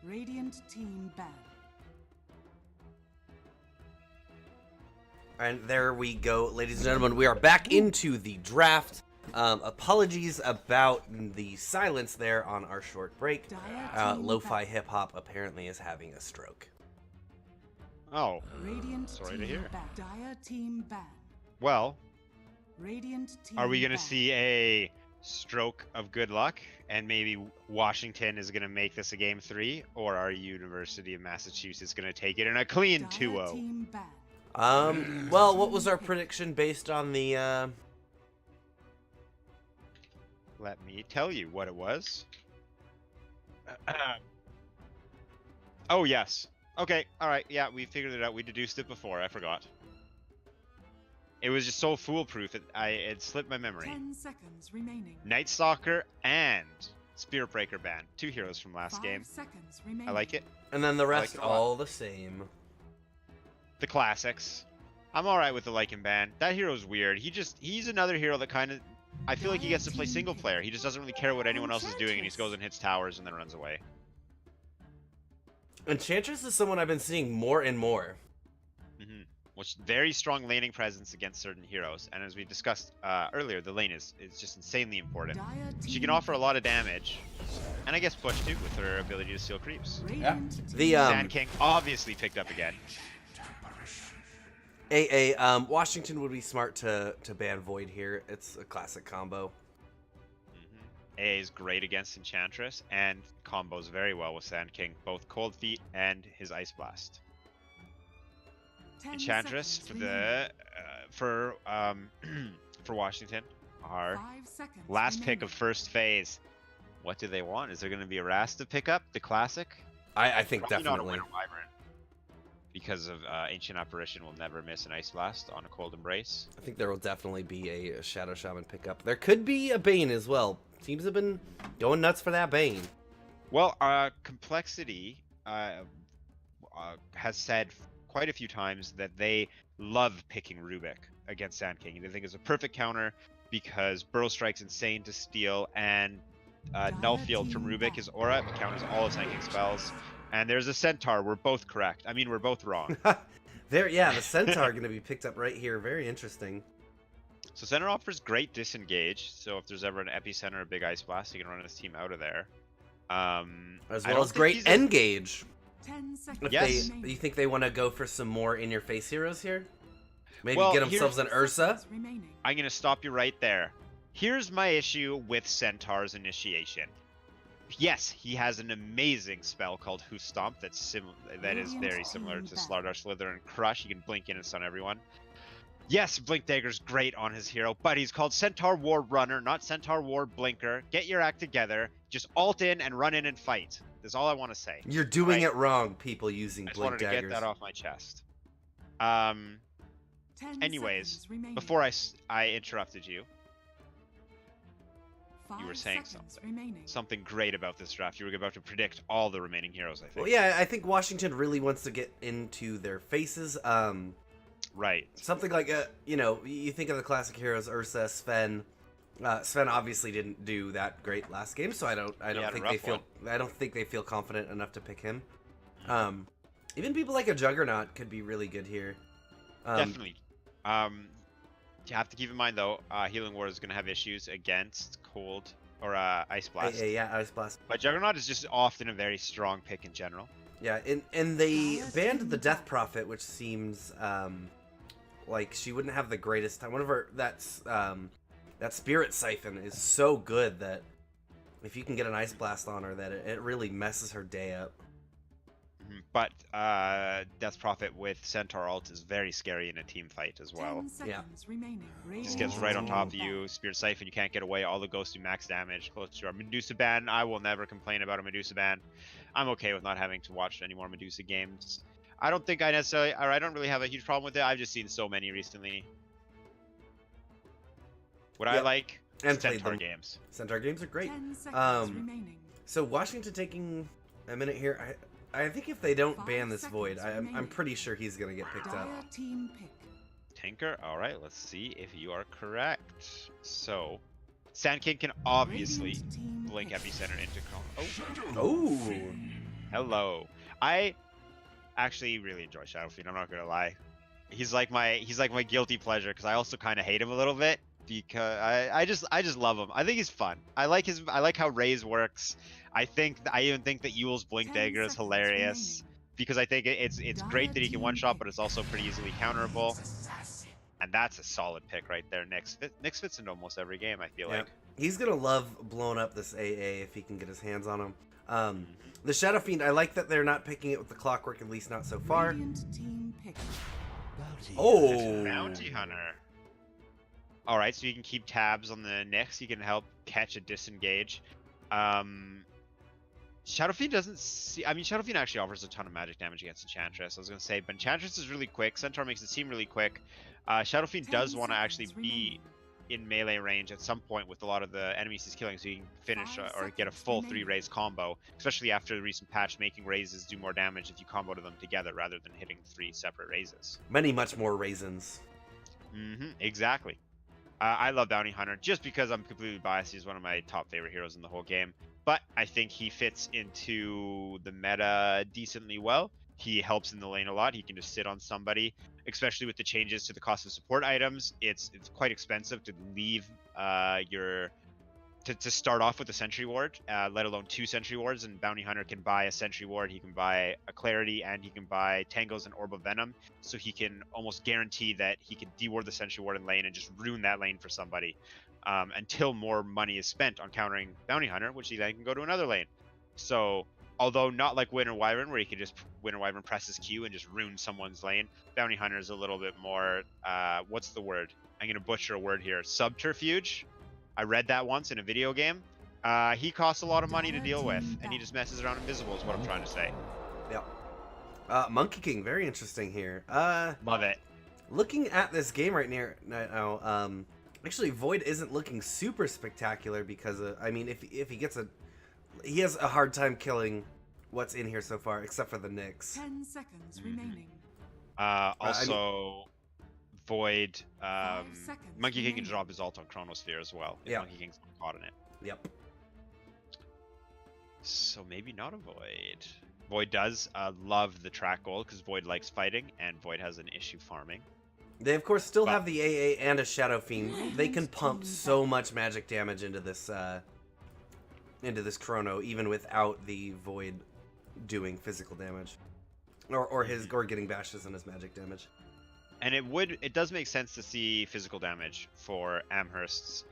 Radiant team ban. And there we go, ladies and gentlemen. We are back into the draft. Apologies about the silence there on our short break. Lo-fi hip-hop apparently is having a stroke. Oh, Radiant sorry team to hear. ban. Dire team ban. Well, Radiant team are we going to ban. see a stroke of good luck and maybe Washington is going to make this a game 3, or are University of Massachusetts going to take it in a clean Dire 2-0? team ban. Well, what was our prediction based on the, Let me tell you what it was. Oh, yes. Okay, alright, yeah, we figured it out. We deduced it before, I forgot. It was just so foolproof, it slipped my memory. 10 seconds remaining. Night Stalker and Spirit Breaker ban. 2 heroes from last 5 game. seconds remaining. I like it. and then the rest it a lot. all the same. The classics. I'm alright with the Lycan ban. That hero's weird. He's another hero that kind of... I feel like he gets to play single player. He just doesn't really care what anyone else is doing, and he just goes and hits towers and then runs away. Enchantress is someone I've been seeing more and more. Which very strong laning presence against certain heroes, and as we discussed earlier, the lane is just insanely important. Dire She team can offer a lot of damage, and I guess push too with her ability to steal creeps. Radiant team The Sand King obviously picked up again. Washington would be smart to ban Void here. It's a classic combo. AA is great against Enchantress and combos very well with Sand King, both Cold Feet and his Ice Blast. 10 Enchantress seconds for remaining. for Washington, our 5 seconds last pick remaining. of first phase. What do they want? Is there going to be a Rast to pick up? The classic? I think Probably not a definitely. Winter Wyvern. Because of Ancient Apparition will never miss an Ice Blast on a Cold Embrace. I think there will definitely be a Shadow Shaman pickup. There could be a Bane as well. Teams have been going nuts for that Bane. Well, Complexity has said quite a few times that they love picking Rubik against Sand King. They think it's a perfect counter because Burrow Strike's insane to steal, and Null Field from Rubik, his aura, counters all of Sand King's spells. And there's a Centaur. We're both correct. I mean, we're both wrong. Yeah, the Centaur going to be picked up right here. Very interesting. So Center offers great disengage. So if there's ever an Epicenter or a big Ice Blast, he can run his team out of there. As well as great engage. 10 seconds If Yes. remaining. you think they want to go for some more in-your-face heroes here? Maybe Well, get themselves an Seconds Ursa? remaining. I'm going to stop you right there. Here's my issue with Centaur's initiation. Yes, he has an amazing spell called Who Stomp that is very similar to Slardar Slither and Crush. He can blink in and stun everyone. Yes, Blink Dagger's great on his hero, but he's called Centaur War Runner, not Centaur War Blinker. Get your act together. Just ult in and run in and fight. That's all I want to say. You're doing Right. it wrong, people using I just Blink wanted to Daggers. get that off my chest. 10 Anyways, seconds remaining. before I interrupted you, 5 you were saying seconds remaining. something great about this draft. You were about to predict all the remaining heroes, I think. Well, yeah, I think Washington really wants to get into their faces. Right. Something like, you think of the classic heroes, Ursa, Sven. Sven obviously didn't do that great last game, so I don't had a think rough I don't think they feel confident enough to pick him. Even people like a Juggernaut could be really good here. Definitely. You have to keep in mind though, Healing Ward is going to have issues against Cold or Ice Blast. Yeah, Ice Blast. But Juggernaut is just often a very strong pick in general. Yeah, and they banned the Death Prophet, which seems like she wouldn't have the greatest time. One of her that Spirit Siphon is so good that if you can get an Ice Blast on her, that it really messes her day up. But Death Prophet with Centaur ult is very scary in a team fight as well. 10 seconds remaining. Just gets right on top of you. Spirit Siphon, you can't get away. All the ghosts do max damage. Close to our Medusa ban. I will never complain about a Medusa ban. I'm okay with not having to watch any more Medusa games. I don't think I necessarily, or I don't really have a huge problem with it. I've just seen so many recently. What I like, And played Centaur them. games. Centaur games are great. 10 seconds remaining. So Washington taking a minute here. I think if they don't 5 ban this Void, seconds I'm remaining. pretty sure he's gonna get picked up. Dire team pick. Tinker, alright, let's see if you are correct. So, Sand King can obviously Radiant team blink pick. Epicenter into Cone. Oh, Oh, Hello. I actually really enjoy Shadow Fiend. I'm not gonna lie. He's like my guilty pleasure because I also kind of hate him a little bit because I just love him. I think he's fun. I like how Raze works. I even think that Yule's Blink 10 Dagger is seconds hilarious remaining. because I think it's great that he can one shot, but it's also pretty easily counterable. And that's a solid pick right there. Nyx fits into almost every game. I feel Yeah. like. He's gonna love blowing up this AA if he can get his hands on him. The Shadow Fiend, I like that they're not picking it with the Clockwork, at least not so far. Radiant team pick. Oh, Bounty Hunter. All right, so you can keep tabs on the Nyx. You can help catch a disengage. Shadow Fiend doesn't see. I mean, Shadow Fiend actually offers a ton of magic damage against Enchantress. I was gonna say, but Enchantress is really quick. Centaur makes it seem really quick. Shadow Fiend 10 does want to actually seconds be remaining. in melee range at some point with a lot of the enemies he's killing, so you can finish 5 or get a seconds full remaining. 3-raise combo, especially after the recent patch making raises do more damage if you combo to them together rather than hitting 3 separate raises. much more raisins. Exactly. I love Bounty Hunter just because I'm completely biased. He's one of my top favorite heroes in the whole game, but I think he fits into the meta decently well. He helps in the lane a lot. He can just sit on somebody, especially with the changes to the cost of support items. It's quite expensive to leave to start off with a Sentry Ward, let alone 2 Sentry Wards. And Bounty Hunter can buy a Sentry Ward, he can buy a Clarity, and he can buy Tangles and Orb of Venom. So he can almost guarantee that he can deward the Sentry Ward in lane and just ruin that lane for somebody until more money is spent on countering Bounty Hunter, which he then can go to another lane. So although not like Winter Wyvern, where you can just Winter Wyvern press his Q and just ruin someone's lane, Bounty Hunter is a little bit more, what's the word? I'm going to butcher a word here. Subterfuge? I read that once in a video game. He costs a lot of money to deal with, and he just messes around invisible is what I'm trying to say. Yep. Monkey King, very interesting here. Love it. Looking at this game right now, actually Void isn't looking super spectacular because I mean, if he gets he has a hard time killing what's in here so far, except for the Nyx. 10 seconds remaining. Also, Void, 5 seconds Monkey King can remaining. drop his ult on Chronosphere as well. If Yeah. Monkey King's not caught in it. Yep. So maybe not a Void. Void does love the track gold because Void likes fighting, and Void has an issue farming. They of course still But- have the AA and a Shadow Fiend. They can pump so much magic damage into this Chrono, even without the Void doing physical damage, or getting bashes in his magic damage. And it does make sense to see physical damage for Amherst's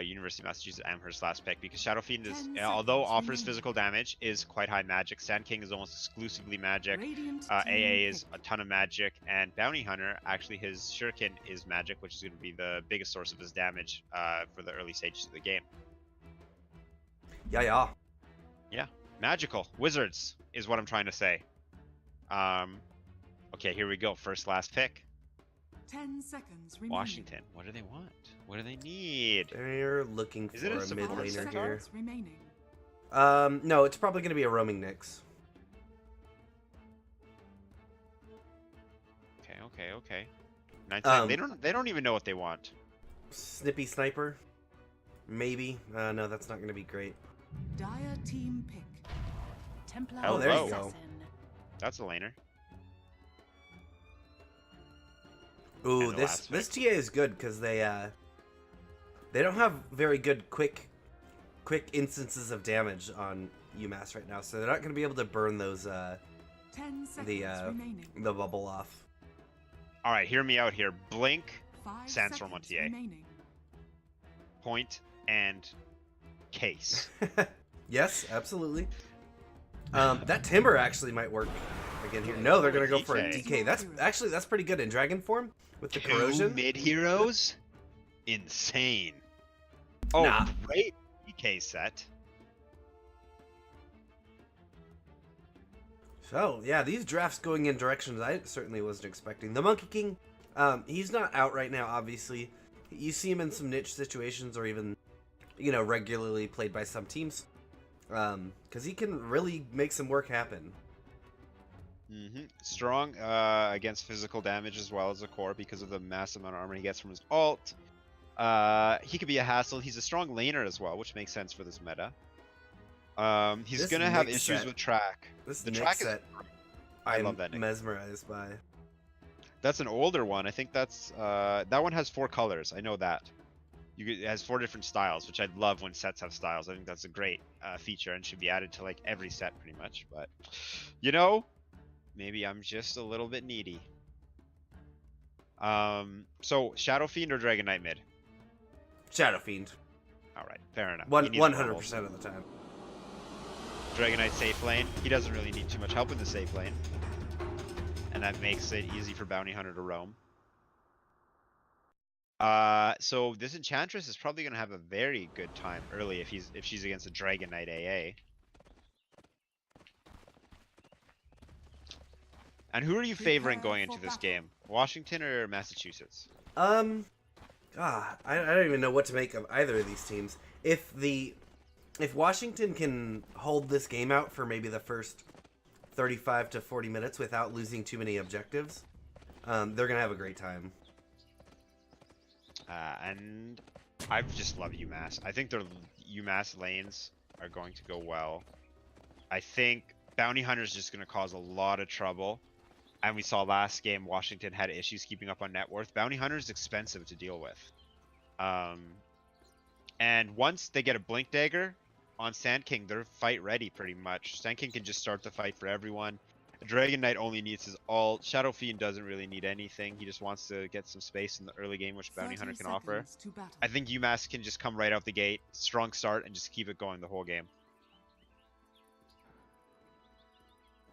University of Massachusetts Amherst last pick, because Shadow Fiend is, 10 although seconds offers remaining. physical damage, is quite high magic. Sand King is almost exclusively magic. Radiant AA team is pick. a ton of magic, and Bounty Hunter, actually his Shuriken is magic, which is going to be the biggest source of his damage for the early stages of the game. Yeah. Magical wizards is what I'm trying to say. Okay, here we go. First last pick. 10 seconds remaining. Washington. What do they want? What do they need? They're looking Is for it a a mid support 5 laner center? here. seconds remaining. No, it's probably going to be a roaming Nyx. Okay. 99. Um, They don't even know what they want. Snippy Sniper, maybe. No, that's not going to be great. Dire team pick. Templar Oh, there you go. Assassin. That's a laner. Ooh, And the this last TA is good because they don't have very good quick instances of damage on UMass right now, so they're not going to be able to burn those 10 seconds remaining. the bubble off. All right, hear me out here. Blink, 5 Sandstorm on seconds TA. remaining. point, and case. Yes, absolutely. That Timber actually might work again here. No, they're going to go for a DK. DK. That's pretty good in Dragon form with the corrosion. Mid heroes? Insane. Oh, Nah. great DK set. So, yeah, these drafts going in directions I certainly wasn't expecting. The Monkey King, he's not out right now, obviously. You see him in some niche situations or even, regularly played by some teams. Because he can really make some work happen. Strong against physical damage as well as a core because of the massive amount of armor he gets from his ult. He could be a hassle. He's a strong laner as well, which makes sense for this meta. He's This gonna have Nick issues set- with track. This The Nick track is. set, I I'm love that Nick. mesmerized by. That's an older one. I think that's that one has 4 colors. I know that. It has 4 different styles, which I love when sets have styles. I think that's a great feature and should be added to like every set pretty much. But you know, maybe I'm just a little bit needy. So Shadow Fiend or Dragon Knight mid? Shadow Fiend. All right, fair enough. He needs 100% of the time. Dragon Knight safe lane. He doesn't really need too much help in the safe lane, and that makes it easy for Bounty Hunter to roam. So this Enchantress is probably gonna have a very good time early if she's against a Dragon Knight AA. And who are you favoring going into this game? Washington or Massachusetts? I don't even know what to make of either of these teams. If Washington can hold this game out for maybe the first 35 to 40 minutes without losing too many objectives, they're gonna have a great time. And I just love UMass. I think their UMass lanes are going to go well. I think Bounty Hunter is just going to cause a lot of trouble. And we saw last game Washington had issues keeping up on net worth. Bounty Hunter is expensive to deal with. And once they get a Blink Dagger on Sand King, they're fight ready pretty much. Sand King can just start the fight for everyone. Dragon Knight only needs his ult. Shadow Fiend doesn't really need anything. He just wants to get some space in the early game, which Bounty Hunter can offer. I think UMass can just come right out the gate, strong start, and just keep it going the whole game.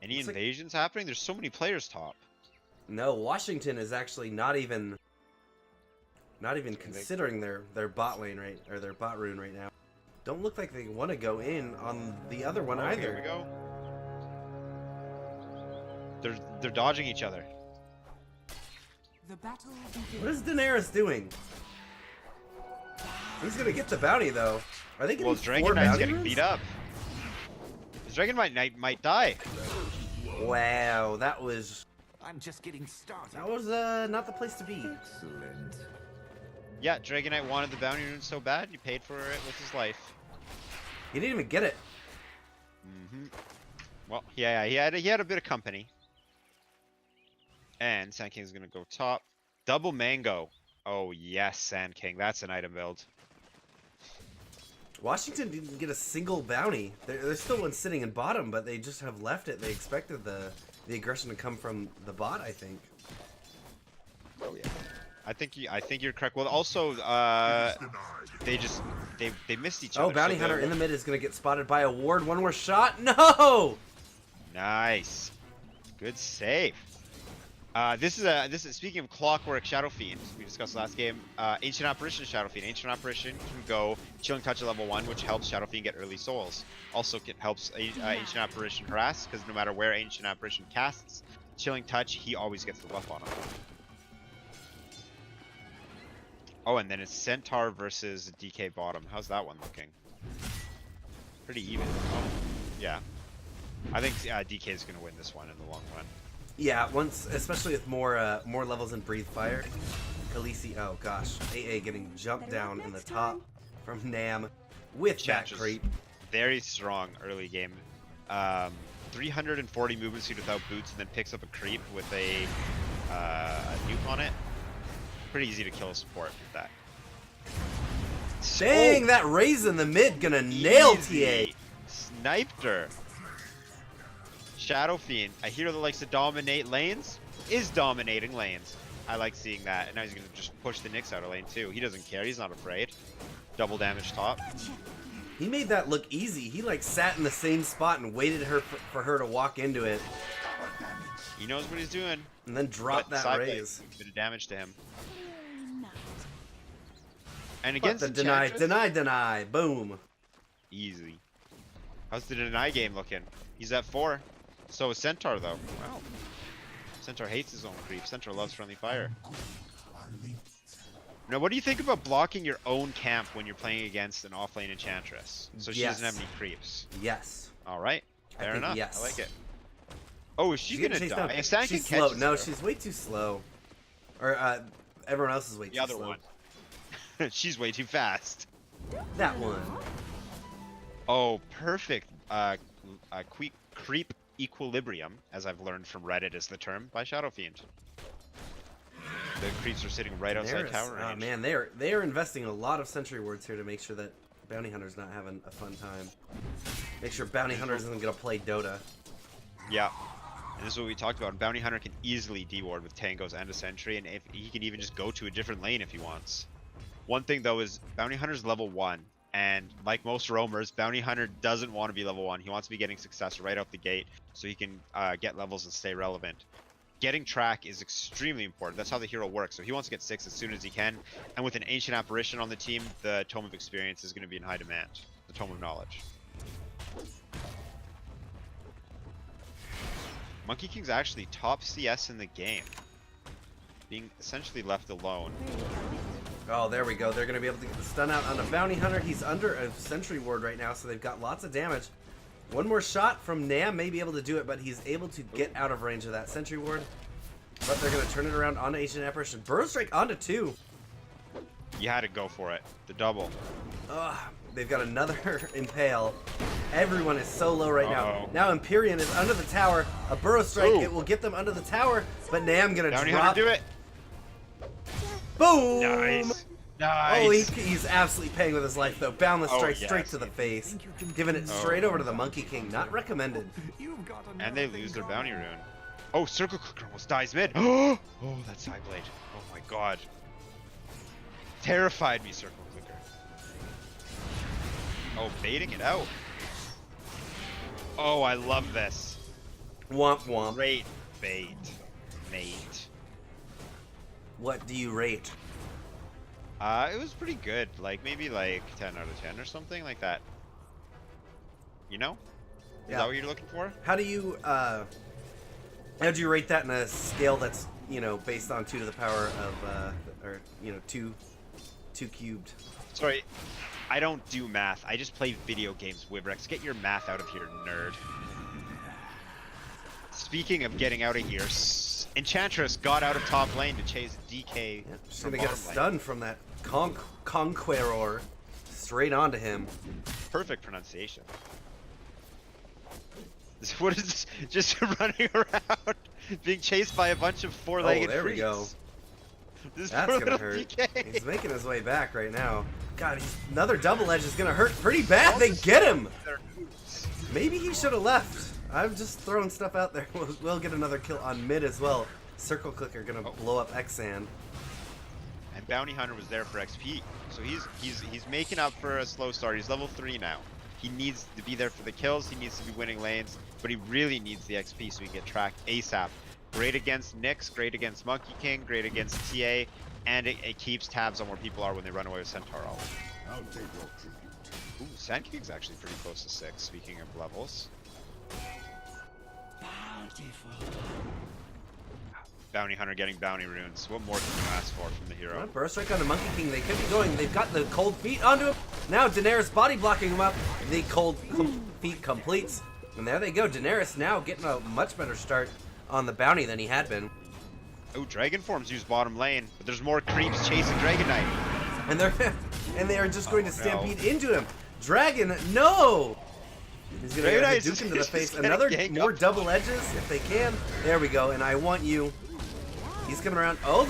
Any invasions happening? There's so many players top. No, Washington is actually not even considering their bot lane or their bot rune right now. Don't look like they want to go in on the other one either. Here we go. They're dodging each other. The battle begins. What is Daenerys doing? He's gonna get the bounty though. Are they getting Well, 4 Dragon Knight's bounty getting runes? beat up. His Dragon Knight might die. Wow, that was I'm just getting started. not the place to be. Excellent. Yeah, Dragon Knight wanted the bounty rune so bad, he paid for it with his life. He didn't even get it. Well, yeah, he had a bit of company. And Sand King's gonna go top. Double mango. Oh yes, Sand King. That's an item build. Washington didn't get a single bounty. There's still one sitting in bottom, but they just have left it. They expected the aggression to come from the bot, I think. Oh yeah. I think you're correct. Well, also they missed each other. Oh, Bounty so Hunter in the mid is gonna get spotted by a ward. One more shot. No. Nice. Good save. This is speaking of Clockwork Shadow Fiend. We discussed last game. Ancient Apparition Shadow Fiend. Ancient Apparition can go Chilling Touch at level 1, which helps Shadow Fiend get early souls. Also, helps Ancient Apparition harass because no matter where Ancient Apparition casts Chilling Touch, he always gets the buff on him. Oh, and then it's Centaur versus DK bottom. How's that one looking? Pretty even. Oh, yeah. I think DK is going to win this one in the long run. Yeah, especially with more levels in Breathe Fire. Khaleesi, oh gosh, AA getting jumped down in the top from Nam with that creep. Very strong early game. 340 movement speed without boots, and then picks up a creep with a nuke on it. Pretty easy to kill a support with that. Dang, that raise in the mid gonna nail TA. Sniped her. Shadow Fiend, I hear that likes to dominate lanes, is dominating lanes. I like seeing that, and now he's gonna just push the Nyx out of lane too. He doesn't care, he's not afraid. Double damage top. He made that look easy. He like sat in the same spot and waited for her to walk into it. He knows what he's doing. And then dropped that raise. A bit of damage to him. And against the deny, boom. Easy. How's the deny game looking? He's at 4. So is Centaur though. Wow. Centaur hates his own creep. Centaur loves friendly fire. Now, what do you think about blocking your own camp when you're playing against an offlane Enchantress? So she doesn't have any creeps. Yes. All right. Fair enough. Yes. I like it. Oh, is she gonna die? She's slow. No, she's way too slow. Or everyone else is way too slow. The other one. She's way too fast. That one. Oh, perfect. Creep equilibrium, as I've learned from Reddit, is the term by Shadow Fiend. The creeps are sitting right outside tower range. Oh man, they are investing a lot of sentry wards here to make sure that Bounty Hunter's not having a fun time. Make sure Bounty Hunter isn't gonna play Dota. Yeah. And this is what we talked about. Bounty Hunter can easily deward with tangos and a sentry, and if he can even just go to a different lane if he wants. One thing though is Bounty Hunter's level 1, and like most roamers, Bounty Hunter doesn't want to be level 1. He wants to be getting success right out the gate so he can get levels and stay relevant. Getting track is extremely important. That's how the hero works. So he wants to get 6 as soon as he can, and with an Ancient Apparition on the team, the Tome of Experience is going to be in high demand. The Tome of Knowledge. Monkey King's actually top CS in the game, being essentially left alone. Oh, there we go. They're going to be able to get the stun out on a Bounty Hunter. He's under a sentry ward right now, so they've got lots of damage. One more shot from Nam may be able to do it, but he's able to get out of range of that sentry ward. But they're going to turn it around onto Ancient Apparition. Burrow Strike onto 2. You had to go for it. The double. Ugh, they've got another Impale. Everyone is so low right now. Now Empyrean is under the tower. A Burrow Strike, Ooh. it will get them under the tower, but Nam going to Bounty drop. Hunter, do it. Boom! Nice. Oh, Nice. he's absolutely paying with his life, though. Boundless Oh, strike yes. straight to the face. Giving it straight over to the Monkey King. Not recommended. And they lose their bounty rune. Oh, Circle Clicker almost dies mid. Oh, that side blade. Oh my god. Terrified me, Circle Clicker. Oh, baiting it out. Oh, I love this. Womp womp. Great bait, mate. What do you rate? It was pretty good. Like, maybe like 10 out of 10 or something like that. You know? Is that what you're looking for? How do you rate that in a scale that's, you know, based on 2 to the power of or, you know, 2 cubed? Sorry, I don't do math. I just play video games, Wibrex. Get your math out of here, nerd. Speaking of getting out of here, Enchantress got out of top lane to chase DK. Yeah, she's from gonna get a bottom lane. stun from that Conqueror straight onto him. Perfect pronunciation. What is this? Just running around, being chased by a bunch of four-legged there we freaks. go. This That's poor gonna little hurt. DK. He's making his way back right now. God, another double edge is gonna hurt pretty bad. They get him. Maybe he should have left. I'm just throwing stuff out there. We'll get another kill on mid as well. Circle Clicker gonna blow up Xan. And Bounty Hunter was there for XP, so he's making up for a slow start. He's level 3 now. He needs to be there for the kills. He needs to be winning lanes, but he really needs the XP so he can get tracked ASAP. Great against Nyx, great against Monkey King, great against TA, and it keeps tabs on where people are when they run away with Centaur all. I'll take your tribute. Ooh, Sand King's actually pretty close to 6, speaking of levels. Bounty Hunter getting bounty runes. What more can you ask for from the hero? Burst strike on the Monkey King. They could be going. They've got the cold feet onto him. Now Daenerys body blocking him up. The cold feet completes. And there they go. Daenerys now getting a much better start on the bounty than he had been. Oh, Dragon Form's used bottom lane, but there's more creeps chasing Dragon Knight. And they are just going to stampede into him. Dragon, no! He's going to Dragon get a Knight's Hadouken to the just face. getting Another ganked more up. double edges if they can. There we go. And I want you. He's coming around. Oh,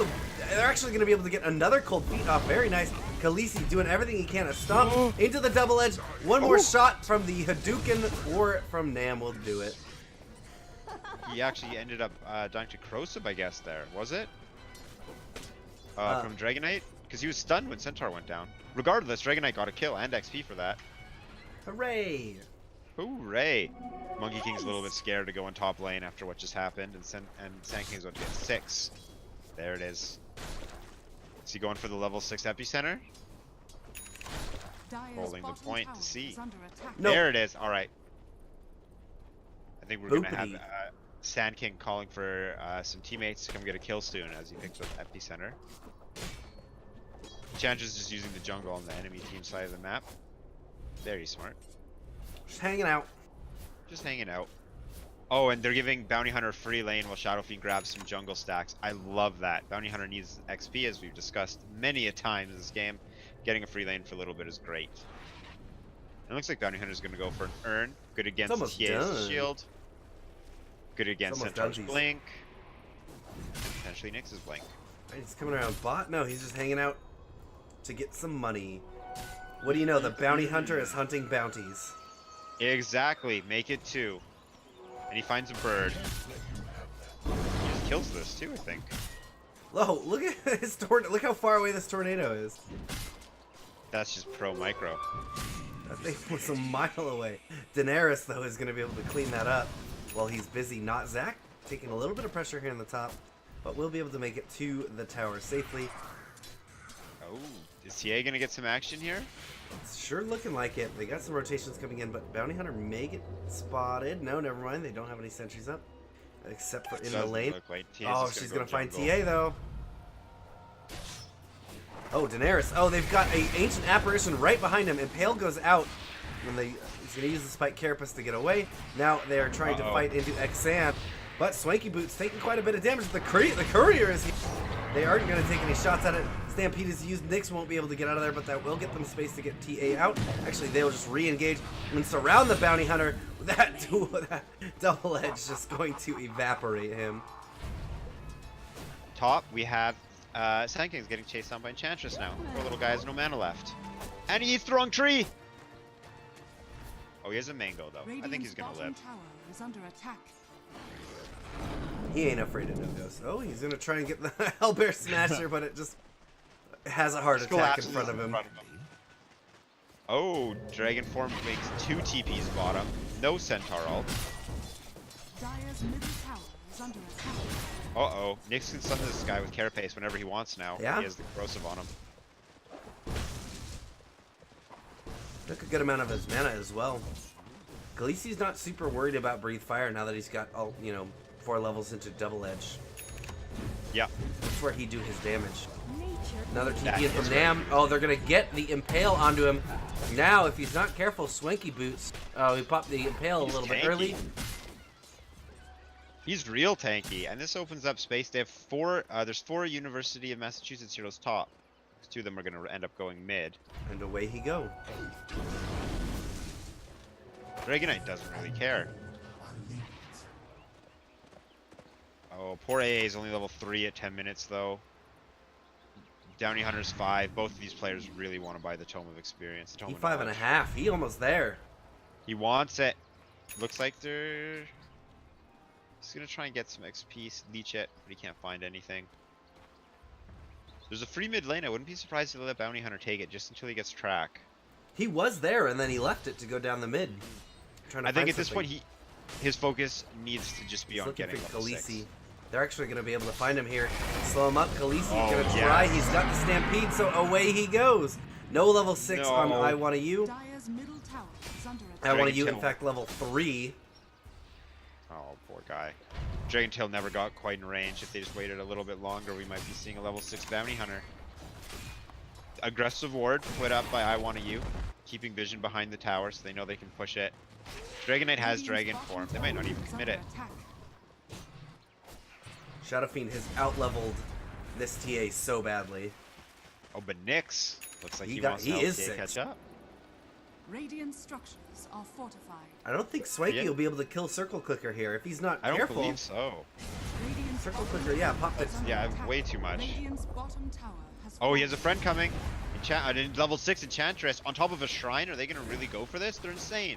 they're actually going to be able to get another cold feet off. Very nice. Khaleesi doing everything he can to stomp into the double edge. One more shot from the Hadouken or from Nam will do it. He actually ended up dying to Crosib, I guess, there. Was it? From Dragon Knight? Because he was stunned when Centaur went down. Regardless, Dragon Knight got a kill and XP for that. Hooray! Hooray! Monkey King's a little bit scared to go in top lane after what just happened, and Sand King's about to get 6. There it is. Is he going for the level 6 epicenter? Dire's Holding the bottom point tower to see. is under attack. No. There it is. All right. I think we're gonna have Boopity. Sand King calling for some teammates to come get a kill soon as he picks up epicenter. Enchantress is using the jungle on the enemy team side of the map. Very smart. Just hanging out. Just hanging out. Oh, and they're giving Bounty Hunter free lane while Shadow Fiend grabs some jungle stacks. I love that. Bounty Hunter needs XP, as we've discussed many a time in this game. Getting a free lane for a little bit is great. It looks like Bounty Hunter's gonna go for an urn. Good against almost TA's done. shield. Good against almost Centaur's done, these. blink. And potentially Nyx's blink. He's coming around bot. No, he's just hanging out to get some money. What do you know? The bounty hunter is hunting bounties. Exactly. Make it 2. And he finds a bird. He just kills this too, I think. Oh, look at his tornado. Look how far away this tornado is. That's just pro micro. That thing was a mile away. Daenerys, though, is going to be able to clean that up while he's busy. Not Zach, taking a little bit of pressure here in the top, but we'll be able to make it to the tower safely. Oh, is TA gonna get some action here? It's sure looking like it. They got some rotations coming in, but Bounty Hunter may get spotted. No, never mind. They don't have any sentries up, except for in the Doesn't lane. look like TA's Oh, just she's go going to find jungle. TA, though. Oh, Daenerys. Oh, they've got an ancient apparition right behind him. Impale goes out. And he's going to use the Spike Carapace to get away. Now they are trying to fight into Xan. But Swanky Boots taking quite a bit of damage. The courier is here. They aren't going to take any shots at it. Stampede is used. Nyx won't be able to get out of there, but that will get them space to get TA out. Actually, they will just re-engage and surround the Bounty Hunter. That double edge just going to evaporate him. Top, we have Sand King's getting chased down by Enchantress now. Poor little guy has no mana left. And he eats the wrong tree! Oh, he has a mango, though. I think he's gonna live. Tower is under attack. He ain't afraid of no-ghosts. Oh, he's going to try and get the Hellbear Smasher, but it just has a heart attack in front of him. Oh, Dragon Form makes 2 TPs bottom. No Centaur ult. Dire's middle tower is under attack. Uh-oh. Nyx can stun this guy with Carapace whenever he wants now. Yeah. He has the corrosive on him. Took a good amount of his mana as well. Khaleesi's not super worried about Breathe Fire now that he's got, all 4 levels into Double Edge. Yeah. That's where he do his damage. Nature Another That TP in from is Nam. Oh, they're going to get the Impale onto him. Now, if he's not careful, Swanky Boots. Oh, he popped the Impale He's a little bit tanky. early. He's real tanky, and this opens up space. They have 4, there's 4 University of Massachusetts heroes top. 2 of them are going to end up going mid. And away he go. Dragonite doesn't really care. Oh, poor AA is only level 3 at 10 minutes, though. Bounty Hunter's 5. Both of these players really want to buy the Tome of Experience. The Tome He of 5.5. Knowledge. He almost there. He wants it. Looks like they're... He's going to try and get some XP, leech it, but he can't find anything. There's a free mid lane. I wouldn't be surprised if they let Bounty Hunter take it just until he gets track. He was there, and then he left it to go down the mid. Trying to I think find at this something. point, his focus needs to just be He's on looking getting for level Khaleesi. 6. They're actually going to be able to find him here. Slow him up. Khaleesi's Oh, going to yes. try. He's got the Stampede, so away he goes. No level 6 No. on I Want You. Dire's middle tower is under I attack. Want You, in Tail. fact, level 3. Oh, poor guy. Dragon Tail never got quite in range. If they just waited a little bit longer, we might be seeing a level 6 Bounty Hunter. Aggressive ward put up by I Want You, keeping vision behind the tower so they know they can push it. Dragonite has Radiant's Dragon bottom Form. They might not tower even is commit under it. attack. Shadow Fiend has out-leveled this TA so badly. Oh, but Nyx looks like He he, got- wants he to is help TA six. catch up. Radiant structures are fortified. I don't think Swanky Yeah. will be able to kill Circle Clicker here. If he's not I don't careful. believe so. Radiant's Circle bottom clicker, yeah, tower pop it. is under Yeah, I have attack. way too much. Radiant's bottom tower has Oh, he has a fallen. friend coming. Level 6 Enchantress on top of a shrine. Are they going to really go for this? They're insane.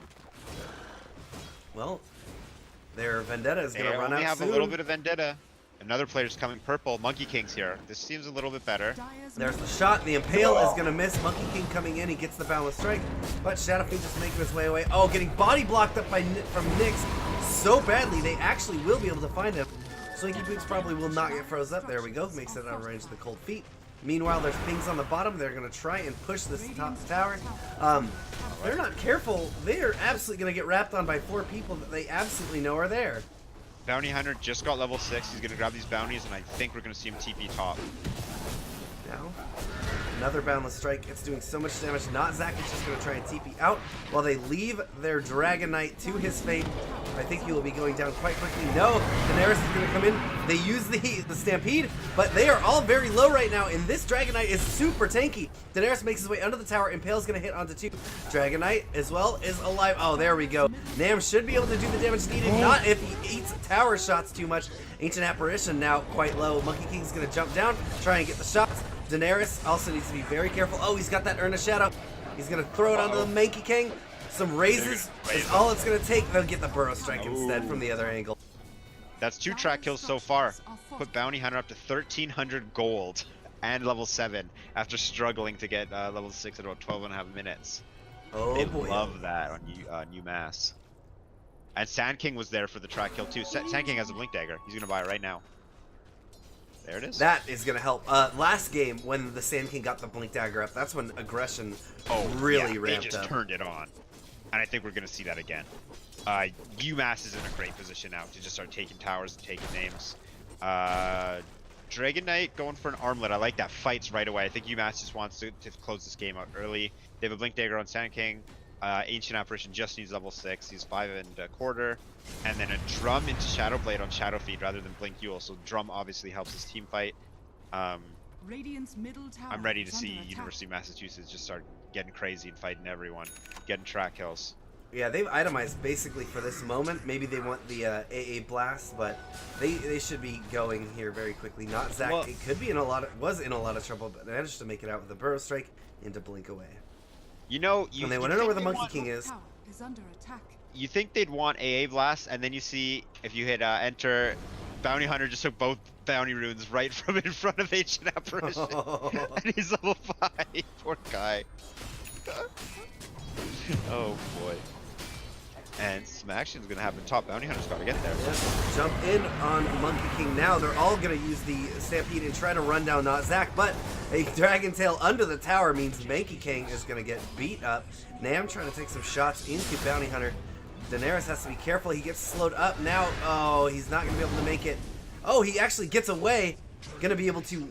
Well, their Vendetta is They going to run only out have soon. a little bit of Vendetta. Another player's coming purple. Monkey King's here. This seems a little bit better. Dire's There's the middle shot. The Impale is going to miss. Monkey King coming in. He gets the Boundless Strike. But Shadow Fiend just making his way away. Oh, getting body blocked up by from Nyx so badly, they actually will be able to find him. Slinky Boots probably will not get froze up. There we go. Makes it out of range of the Cold Feet. Meanwhile, there's pings on the bottom. They're going to try and push this top tower. They're not careful. They are absolutely going to get wrapped on by 4 people that they absolutely know are there. Bounty Hunter just got level 6. He's going to grab these bounties, and I think we're going to see him TP top. Now, Another Boundless Strike. It's doing so much damage. Not Zach is just going to try and TP out while they leave their Dragon Knight to his fate. I think he will be going down quite quickly. No, Daenerys is going to come in. They use the Stampede, but they are all very low right now, and this Dragon Knight is super tanky. Daenerys makes his way under the tower. Impale's going to hit onto 2. Dragon Knight as well is alive. Oh, there we go. Nam should be able to do the damage needed. Not if he eats tower shots too much. Ancient Apparition now quite low. Monkey King's going to jump down, try and get the shots. Daenerys also needs to be very careful. Oh, he's got that Urn of Shadow. He's going to throw it onto the Monkey King. Some raises is all it's going to take. They'll get the Burrow Strike instead from the other angle. That's 2 track kills so far. Put Bounty Hunter up to 1,300 gold and level 7 after struggling to get level 6 in about 12.5 minutes. Oh, they boy. love that on UMass. And Sand King was there for the track kill too. Sand King has a Blink Dagger. He's going to buy it right now. There it is. That is going to help. Last game, when the Sand King got the Blink Dagger up, that's when aggression really ramped they just up. turned it on. And I think we're going to see that again. UMass is in a great position now to just start taking towers and taking names. Dragon Knight going for an armlet. I like that. Fights right away. I think UMass just wants to close this game out early. They have a Blink Dagger on Sand King. Ancient Apparition just needs level 6. He's 5.25. And then a Drum into Shadow Blade on Shadow Feed rather than Blink Yule. So Drum obviously helps his team fight. Radiant's middle tower I'm ready to is see under attack. University of Massachusetts just start getting crazy and fighting everyone. Getting track kills. Yeah, they've itemized basically for this moment. Maybe they want the AA Blast, but they should be going here very quickly. Not Zach. Well, it could be was in a lot of trouble, but managed to make it out with the Burrow Strike into Blink away. You know, And they want to know where the Monkey King is. Tower is under attack. You think they'd want AA Blast, and then you see if you hit enter, Bounty Hunter just took both bounty runes right from in front of Ancient Apparition, and he's level 5. Poor guy. Oh boy. And some action's gonna happen. Top Bounty Hunter's gotta get there. Yeah. Jump in on Monkey King now. They're all going to use the Stampede and try to run down not Zach, but a Dragon Tail under the tower means Monkey King is going to get beat up. Nam trying to take some shots into Bounty Hunter. Daenerys has to be careful. He gets slowed up now. Oh, he's not going to be able to make it. Oh, he actually gets away. Going to be able to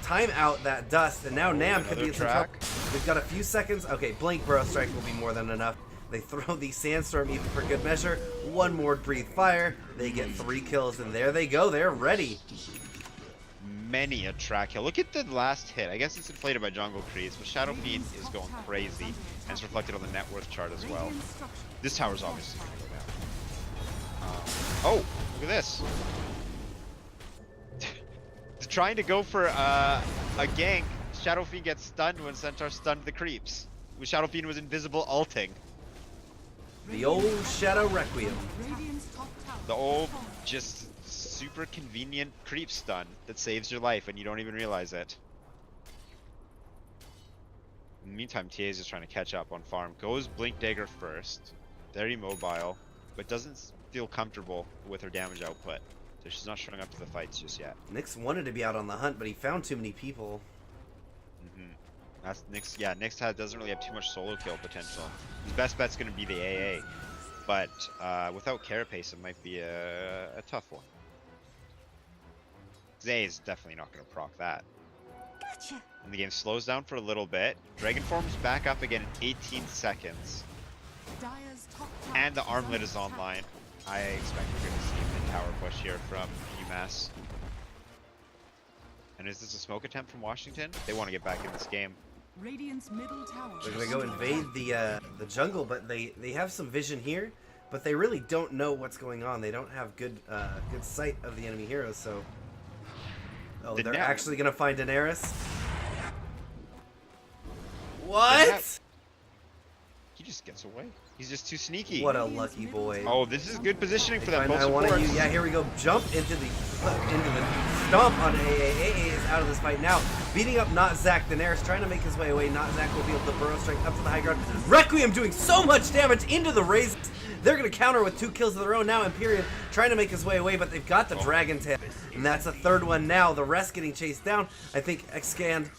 time out that dust, and now Nam could be in some trouble. We've got a few seconds. Okay, Blink Burrow Strike will be more than enough. They throw the Sandstorm even for good measure. One more Breathe Fire. They get 3 kills, and there they go. They're ready. Many a track kill. Look at the last hit. I guess it's inflated by jungle creeps, but Shadow Feed is going crazy, and it's reflected on the net worth chart as well. This tower's obviously going to go down. Oh, look at this. Trying to go for a gank. Shadow Fiend gets stunned when Centaur stunned the creeps. When Shadow Fiend was invisible ulting. The old Shadow Requiem. Radiant's top tower The old, is falling. just super convenient creep stun that saves your life and you don't even realize it. In the meantime, TA is just trying to catch up on farm. Goes Blink Dagger first. Very mobile, but doesn't feel comfortable with her damage output. So she's not showing up to the fights just yet. Nyx wanted to be out on the hunt, but he found too many people. That's Nyx. Yeah, Nyx doesn't really have too much solo kill potential. His best bet's going to be the AA, but without Carapace, it might be a tough one. Zay is definitely not going to proc that. Gotcha. And the game slows down for a little bit. Dragon form's back up again in 18 seconds, Dire's top tower and the is armlet under is attack. online. I expect we're going to see a mid-tower push here from UMass. And is this a smoke attempt from Washington? They want to get back in this game. Radiant's middle tower. They're is gonna go under invade attack. the jungle, but they have some vision here, but they really don't know what's going on. They don't have good sight of the enemy heroes. So, they're actually gonna find Daenerys. What? He just gets away. He's just too sneaky. What a lucky boy. Oh, this is good positioning for them. I Both want to supports. use. Yeah, here we go. Jump into the stomp on AA. AA is out of this fight now. Beating up Not Zach. Daenerys trying to make his way away. Not Zach will be able to burrow strike up to the high ground. Requiem doing so much damage into the raises. They're going to counter with 2 kills of their own now. Imperium trying to make his way away, but they've got the Dragon Tail. And that's a third one now. The rest getting chased down. I think Xand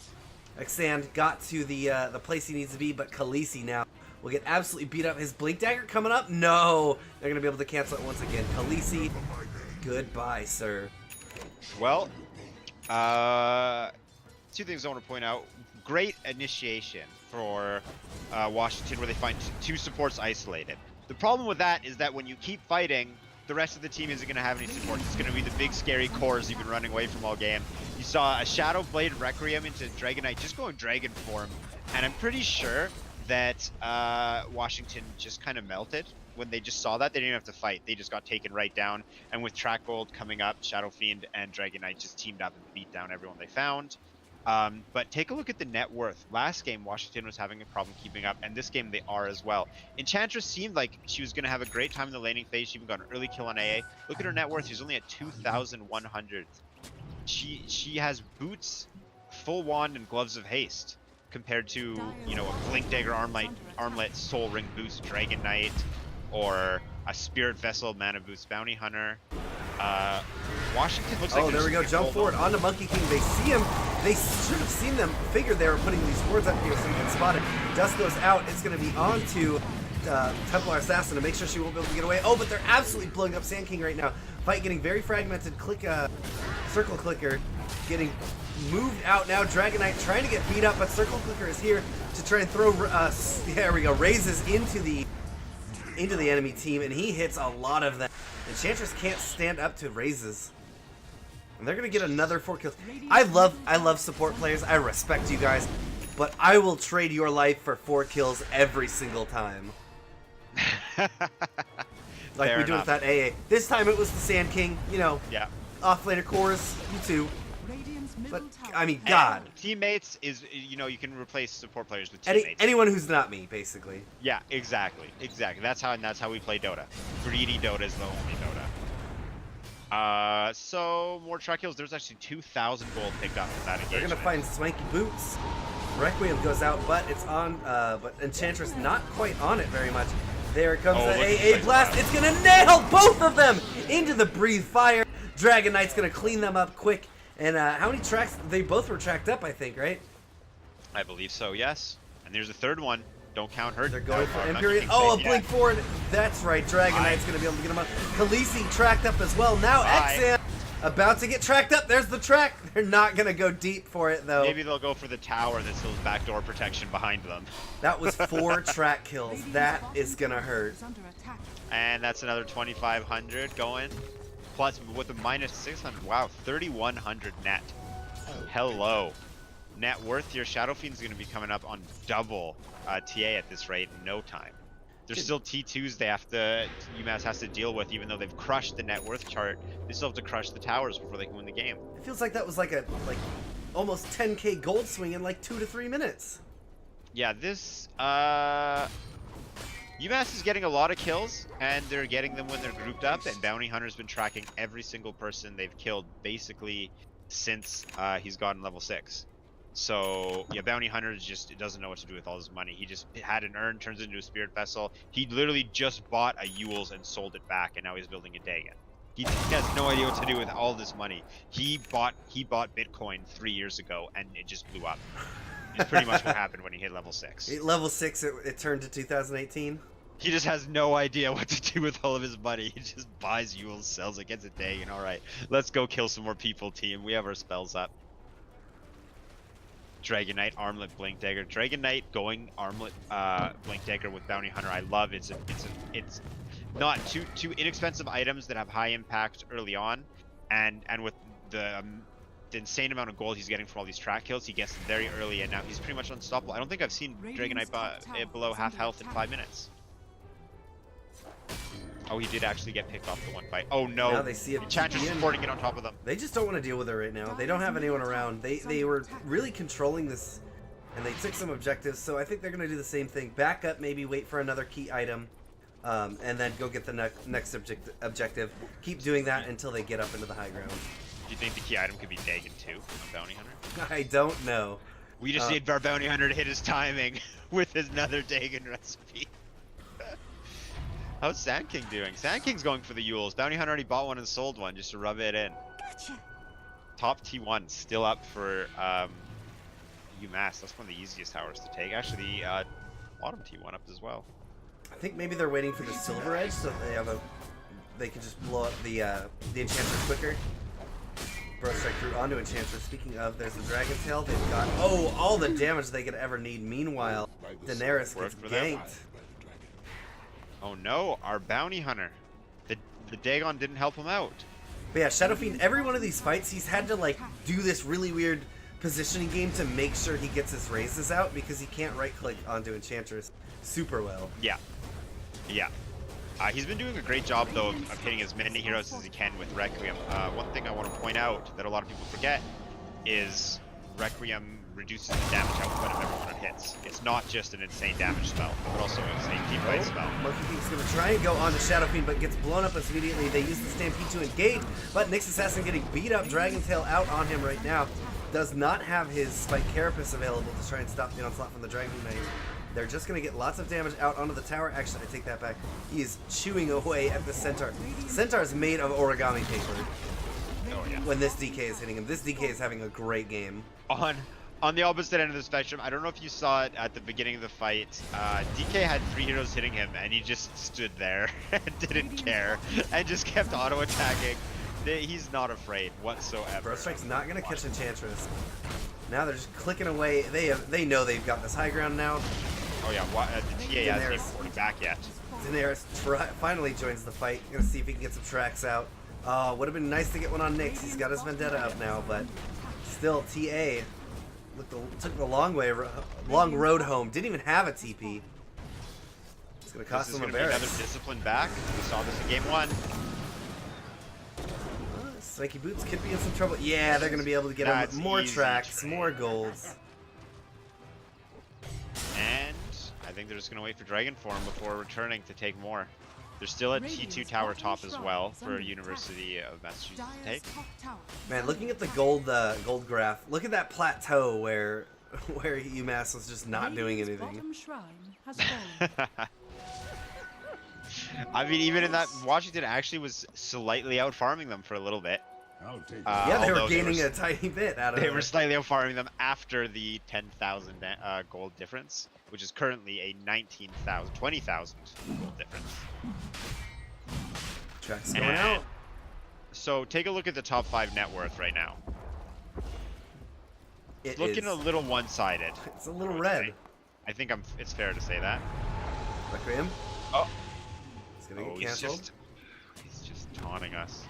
got to the place he needs to be, but Khaleesi now will get absolutely beat up. His Blink Dagger coming up? No. They're going to be able to cancel it once again. Khaleesi, goodbye, sir. Well, 2 things I want to point out. great initiation for Washington, where they find two supports isolated. The problem with that is that when you keep fighting, the rest of the team isn't going to have any supports. It's going to be the big scary cores you've been running away from all game. You saw a Shadow Blade Requiem into Dragon Knight just going Dragon form, and I'm pretty sure that Washington just kind of melted when they just saw that. They didn't have to fight. They just got taken right down. And with Track Gold coming up, Shadow Fiend and Dragon Knight just teamed up and beat down everyone they found. But take a look at the net worth. Last game, Washington was having a problem keeping up, and this game they are as well. Enchantress seemed like she was going to have a great time in the laning phase. She even got an early kill on AA. Look at her net worth. She's only at 2,100. She has boots, full wand, and gloves of haste compared to, you know, a Blink Dagger Armlet Soul Ring boost Dragon Knight, or a Spirit Vessel Mana boost Bounty Hunter. Washington looks like... Oh, there we go. Jump forward onto Monkey King. They see him. They should have seen them. Figured they were putting these wards up here so you can spot it. Dust goes out. It's going to be on to Templar Assassin to make sure she won't be able to get away. Oh, but they're absolutely blowing up Sand King right now. Fight getting very fragmented. Circle Clicker getting moved out now. Dragon Knight trying to get beat up, but Circle Clicker is here to try and throw, there we go, raises into the enemy team, and he hits a lot of them. Enchantress can't stand up to raises. And they're gonna get another 4 kills. I love support players. I respect you guys, but I will trade your life for 4 kills every single time. Like Fair we do with enough. that AA. This time it was the Sand King, you know. Yeah. Offlaner cores, you too. Radiant's But middle tower I mean, God. And teammates is, you know, you can replace support players with teammates. Anyone who's not me, basically. Yeah, exactly. That's how we play Dota. Greedy Dota is the only Dota. So more track kills. There's actually 2,000 gold picked up from that They're engagement. gonna find Swanky Boots. Requiem goes out, but it's on. But Enchantress not quite on it very much. There comes Oh, the look at AA the blast. blast. It's gonna nail both of them into the breathe fire. Dragon Knight's gonna clean them up quick. And how many tracks? They both were tracked up, I think, right? I believe so. Yes. And there's a third one. Don't count her. They're going for Monkey Imperial. King Oh, a safe, blink yeah. forward. That's right. Dragon Knight's gonna be able to get him up. Khaleesi tracked up as well. Now Bye. Exam about to get tracked up. There's the track. They're not gonna go deep for it though. Maybe they'll go for the tower that still has backdoor protection behind them. That was 4 track kills. Radiant's That bottom is gonna hurt. is under attack. And that's another 2,500 going. Plus with a minus 600. Wow, 3,100 net. Hello. Net worth, your Shadow Fiend's going to be coming up on double TA at this rate in no time. There's still T2s UMass has to deal with, even though they've crushed the net worth chart. They still have to crush the towers before they can win the game. It feels like that was like almost 10k gold swing in like 2 to 3 minutes. Yeah, this UMass is getting a lot of kills, and they're getting them when they're grouped up, and Bounty Hunter's been tracking every single person they've killed basically since he's gotten level 6. So yeah, Bounty Hunter just doesn't know what to do with all his money. He just had an urn, turns it into a Spirit Vessel. He literally just bought a Yule's and sold it back, and now he's building a Dagon. He has no idea what to do with all this money. He bought Bitcoin 3 years ago, and it just blew up. It's pretty much what happened when he hit level 6. At level 6, it turned to 2018. He just has no idea what to do with all of his money. He just buys Yule's, sells it, gets a Dagon. All right, let's go kill some more people, team. We have our spells up. Dragon Knight, Armlet, Blink Dagger. Dragon Knight going Armlet, Blink Dagger with Bounty Hunter. I love it's not two inexpensive items that have high impact early on, and with the insane amount of gold he's getting from all these track kills, he gets them very early, and now he's pretty much unstoppable. I don't think I've seen Dragon Knight below half health in 5 minutes. Oh, he did actually get picked off the one fight. Oh no! Now they see it. Enchantress supporting it on top of them. They just don't want to deal with it right now. They don't have anyone around. They were really controlling this, and they took some objectives. So I think they're going to do the same thing. Back up, maybe wait for another key item, and then go get the next objective. Keep doing that until they get up into the high ground. Do you think the key item could be Dagon 2 on Bounty Hunter? I don't know. We just need our Bounty Hunter to hit his timing with his another Dagon recipe. How's Sand King doing? Sand King's going for the Yules. Bounty Hunter already bought one and sold one just to rub it in. Gotcha. Top T1 still up for UMass. That's one of the easiest towers to take. Actually, the bottom T1 up as well. I think maybe they're waiting for the Silver Edge so they can just blow up the Enchantress quicker. Burrow Strike through onto Enchantress. Speaking of, there's the Dragon Tail. They've got, all the damage they could ever need. Meanwhile, Daenerys gets ganked. Oh no, our bounty hunter. The Dagon didn't help him out. But yeah, Shadow Fiend, every one of these fights, he's had to like do this really weird positioning game to make sure he gets his raises out because he can't right-click onto Enchantress super well. Yeah. Yeah. He's been doing a great job, though, of hitting as many heroes as he can with Requiem. One thing I want to point out that a lot of people forget is Requiem reduces the damage output of everyone it hits. It's not just an insane damage spell, but also an insane teamfight spell. Monkey King's going to try and go on to Shadow Fiend, but gets blown up immediately. They use the Stampede to engage, but Nyx Assassin getting beat up. Dragon Tail out on him right now. Does not have his Spike Carapace available to try and stop the onslaught from the Dragon Knight. They're just going to get lots of damage out onto the tower. Actually, I take that back. He is chewing away at the Centaur. Centaur is made of origami paper. Oh, yeah. When this DK is hitting him. This DK is having a great game. On the opposite end of the spectrum, I don't know if you saw it at the beginning of the fight. DK had 3 heroes hitting him, and he just stood there and didn't care, and just kept auto-attacking. He's not afraid whatsoever. Burrow Strike's not going to catch Enchantress. Now they're just clicking away. They know they've got this high ground now. Oh yeah, the TA hasn't even reported back yet. Daenerys finally joins the fight. Gonna see if he can get some tracks out. Would have been nice to get one on Nyx. He's got his Vendetta up now, but still, TA took the long road home. Didn't even have a TP. It's gonna cost him a barracks. Another discipline back. We saw this in game 1. Spiky Boots could be in some trouble. Yeah, they're gonna be able to get him with more tracks, more golds. And I think they're just gonna wait for Dragon Form before returning to take more. They're still at T2 tower top as well for University of Massachusetts to take. Man, looking at the gold graph, look at that plateau where UMass was just not doing anything. I mean, even in that, Washington actually was slightly out farming them for a little bit. Yeah, they were gaining a tiny bit out of it. They were slightly out farming them after the 10,000 gold difference, which is currently a 20,000 gold difference. Tracks going out. So take a look at the top 5 net worth right now. It's looking a little one-sided. It's a little red. I think it's fair to say that. Requiem. Oh. It's gonna get canceled. He's just taunting us.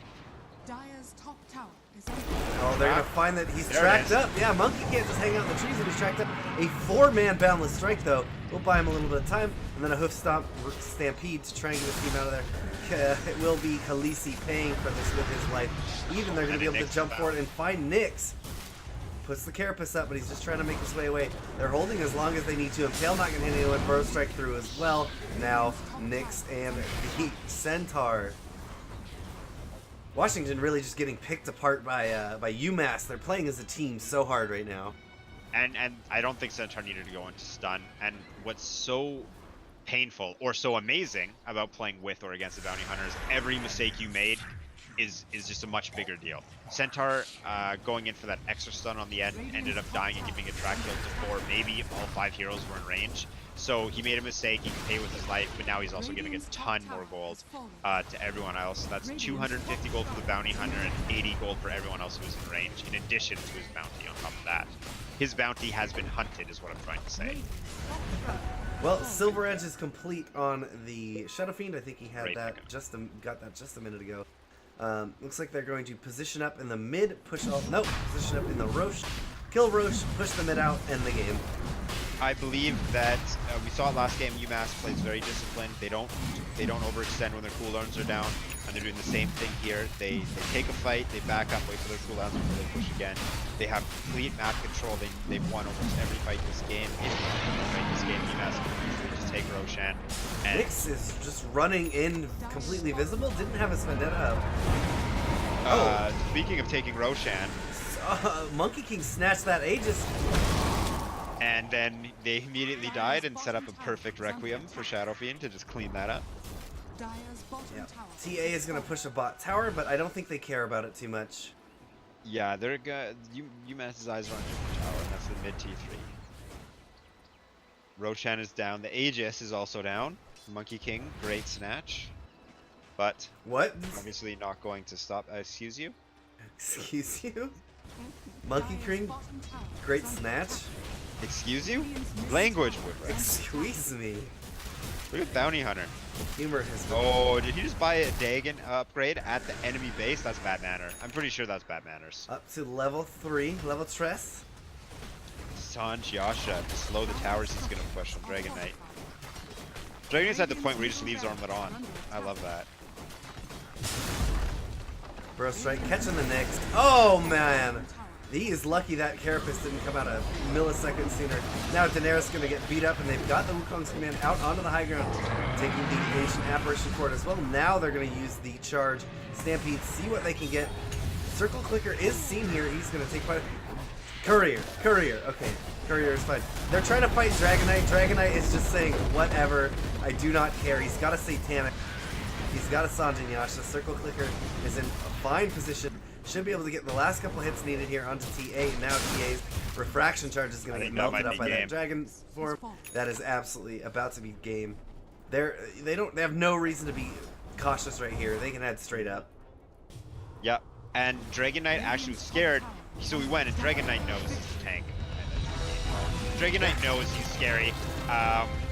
Dire's top tower is they're gonna find that he's tracked up. Yeah, Monkey can't just hang out in the trees if he's tracked up. A 4-man boundless strike though will buy him a little bit of time, and then a hoof stampede to try and get his team out of there. It will be Khaleesi paying for this with his life. Even they're gonna be able to jump for it and find Nyx. Puts the Carapace up, but he's just trying to make his way away. They're holding as long as they need to. Impale not going to hit anyone. Burrow Strike through as well. Now, Nyx and the Centaur. Washington really just getting picked apart by UMass. They're playing as a team so hard right now. And I don't think Centaur needed to go into stun. And what's so painful or so amazing about playing with or against the Bounty Hunters, every mistake you made is just a much bigger deal. Centaur going in for that extra stun on the end ended up dying and giving a track kill before maybe all 5 heroes were in range. So he made a mistake, he can pay with his life, but now he's also giving a ton more gold to everyone else. That's 250 gold for the Bounty Hunter and 80 gold for everyone else who's in range, in addition to his bounty on top of that. His bounty has been hunted, is what I'm trying to say. Well, Silver Edge is complete on the Shadow Fiend. I think he had got that just a minute ago. Looks like they're going to position up in the mid, position up in the Roche, kill Roche, push the mid out, end the game. I believe that we saw it last game. UMass plays very disciplined. They don't overextend when their cooldowns are down, and they're doing the same thing here. They take a fight, they back up, wait for their cooldowns before they push again. They have complete map control. They've won almost every fight this game. UMass can usually just take Roshan. And Nyx is just running in completely visible. Didn't have his Vendetta up. Speaking of taking Roshan, Monkey King snatched that Aegis. And then they immediately died and set up a perfect Requiem for Shadow Fiend to just clean that up. TA is going to push a bot tower, but I don't think they care about it too much. Yeah, UMass's eyes are on different tower, and that's the mid T3. Roshan is down. The Aegis is also down. Monkey King, great snatch. But what? Obviously not going to stop. Excuse you? Excuse you? Monkey Dire's King, bottom tower great is under snatch. attack. Excuse you? Radiant's middle Language, tower Woodruff. Excuse me. Look at Bounty Hunter. Humor has been... Oh, did he just buy a Dagon upgrade at the enemy base? That's bad manner. I'm pretty sure that's bad manners. Up to level 3, level Tress. Sanj Yasha to slow the towers he's gonna push on Dragon Knight. Dragon Knight's at the point where he just leaves Armlet on. I love that. Bro Strike catching the next. Oh man! He is lucky that Carapace didn't come out a millisecond sooner. Now Daenerys gonna get beat up, and they've got the Wukong's command out onto the high ground, taking the ancient apparition fort as well. Now they're gonna use the charge Stampede, see what they can get. Circle Clicker is seen here. He's gonna take quite a... Courier. Okay, Courier is fine. They're trying to fight Dragon Knight. Dragon Knight is just saying, whatever, I do not care. He's got a Satanic. He's got a Sanjin Yasha. Circle Clicker is in a fine position. Should be able to get the last couple hits needed here onto TA. Now TA's refraction charge is going to get melted up by that dragon form. That is absolutely about to be game. They have no reason to be cautious right here. They can head straight up. Yep. And Dragon Knight actually was scared, so we went, and Dragon Knight knows he's a tank. Dragon Knight knows he's scary.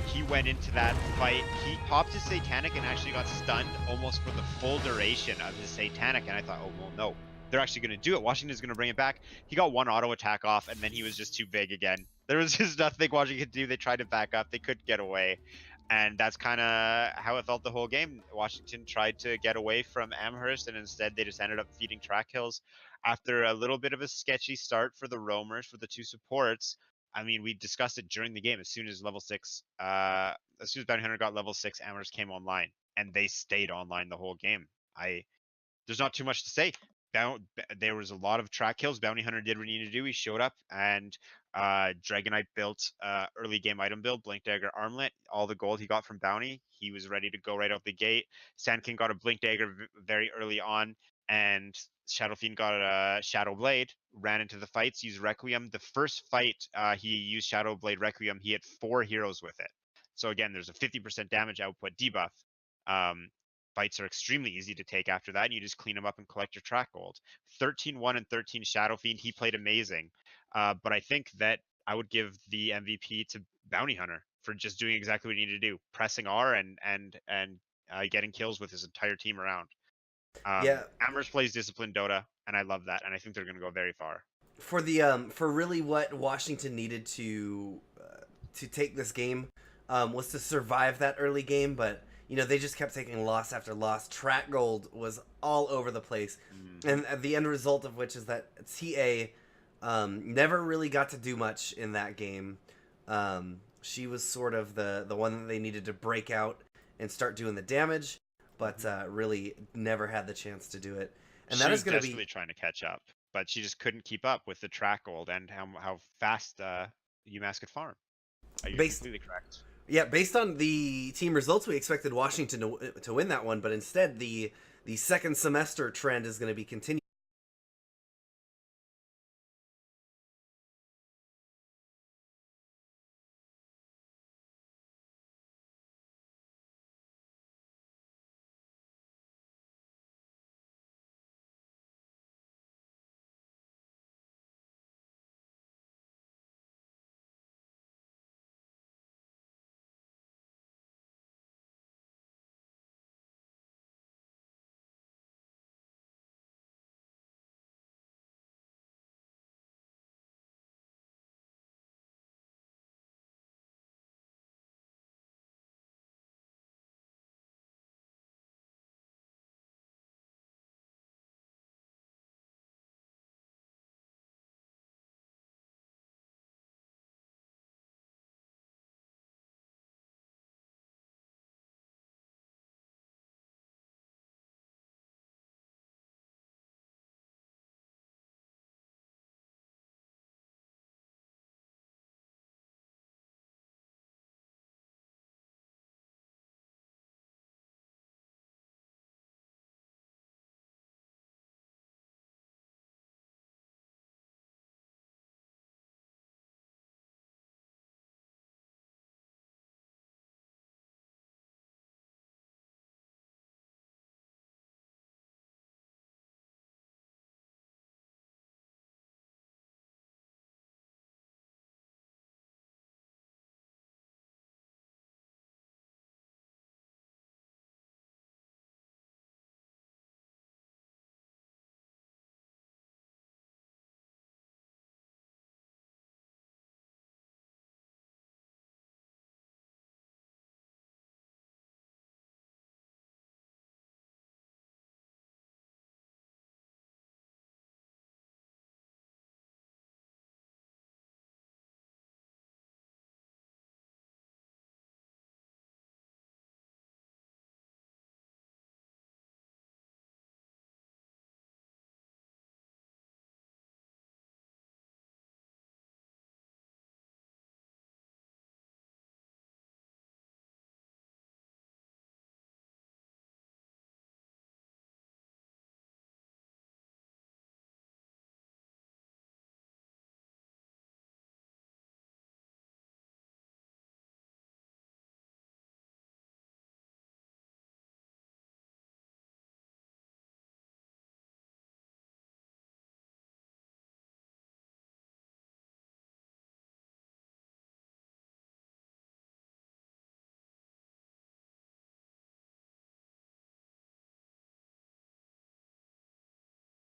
He went into that fight. He popped his Satanic and actually got stunned almost for the full duration of his Satanic, and I thought, oh, well, no. They're actually going to do it. Washington's going to bring it back. He got one auto attack off, and then he was just too big again. There was just nothing Washington could do. They tried to back up. They couldn't get away. And that's kind of how it felt the whole game. Washington tried to get away from Amherst, and instead they just ended up feeding track kills. After a little bit of a sketchy start for the roamers, for the two supports, I mean, we discussed it during the game. As soon as as soon as Bounty Hunter got level 6, Amherst came online, and they stayed online the whole game. There's not too much to say. There was a lot of track kills. Bounty Hunter did what he needed to do. He showed up, and Dragon Knight built early game item build, Blink Dagger Armlet. All the gold he got from Bounty, he was ready to go right out the gate. Sand King got a Blink Dagger very early on, and Shadow Fiend got a Shadow Blade, ran into the fights, used Requiem. The first fight he used Shadow Blade Requiem, he hit 4 heroes with it. So again, there's a 50% damage output debuff. Fights are extremely easy to take after that, and you just clean them up and collect your track gold. 13-1 and 13 Shadow Fiend, he played amazing. But I think that I would give the MVP to Bounty Hunter for just doing exactly what he needed to do, pressing R and getting kills with his entire team around. Amherst plays disciplined Dota, and I love that, and I think they're going to go very far. For the for really what Washington needed to take this game was to survive that early game, but you know, they just kept taking loss after loss. Track gold was all over the place, and the end result of which is that TA never really got to do much in that game. She was sort of the one that they needed to break out and start doing the damage, but really never had the chance to do it. And that is going to be trying to catch up, but she just couldn't keep up with the track gold and how fast UMass could farm. You're completely correct. Yeah, based on the team results, we expected Washington to win that one, but instead the second semester trend is going to be continued.